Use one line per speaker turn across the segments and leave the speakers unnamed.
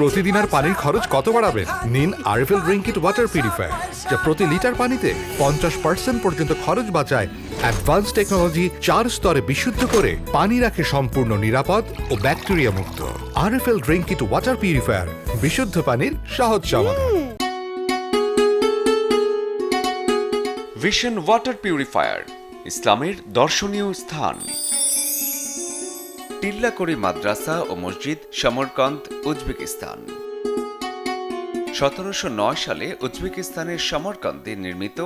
প্রতিদিন আর পানির খরচ কত বাড়াবেন? নিন RFL drink it water purifier, যা প্রতি লিটার পানিতে 50% পর্যন্ত খরচ বাঁচায়। অ্যাডভান্স টেকনোলজি 4 স্তরে বিশুদ্ধ করে পানি রাখে সম্পূর্ণ নিরাপদ ও ব্যাকটেরিয়া মুক্ত। RFL drink it water purifier, বিশুদ্ধ পানির সহজ সমাধান।
ভিশন ওয়াটার পিউরিফায়ার, ইসলামের দর্শনীয় স্থান। টিল্লাকড়ি মাদ্রাসা ও মসজিদ, সমরকন্দ, উজবেকিস্তান। 1709 সালে উজবেকিস্তানের সমরকন্দে নির্মিত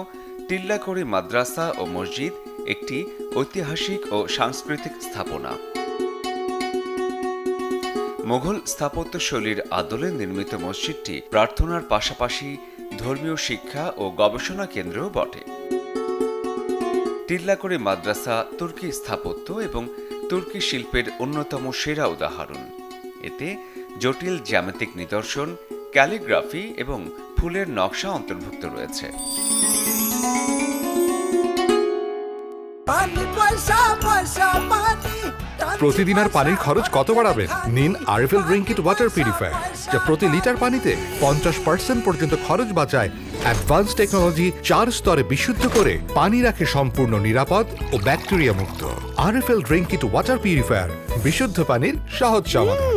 টিল্লাকড়ি মাদ্রাসা ও মসজিদ একটি ঐতিহাসিক ও সাংস্কৃতিক স্থাপনা। মুঘল স্থাপত্যশৈলীর আদলে নির্মিত মসজিদটি প্রার্থনার পাশাপাশি ধর্মীয় শিক্ষা ও গবেষণা কেন্দ্রও বটে। টিল্লাকড়ি মাদ্রাসা তুর্কি স্থাপত্য এবং তুর্কি শিল্পের অন্যতম সেরা উদাহরণ। এতে জটিল জ্যামিতিক নিদর্শন, ক্যালিগ্রাফি এবং ফুলের নকশা অন্তর্ভুক্ত রয়েছে।
প্রতিদিন আর পানির খরচ কত বাড়াবেন? নিন RFL drink it water purifier, যা প্রতি লিটার পানিতে 50% পর্যন্ত খরচ বাঁচায়। অ্যাডভান্স টেকনোলজি 4 স্তরে বিশুদ্ধ করে পানি রাখে সম্পূর্ণ নিরাপদ ও ব্যাকটেরিয়া মুক্ত। RFL drink it water purifier, বিশুদ্ধ পানির সহজ সমাধান।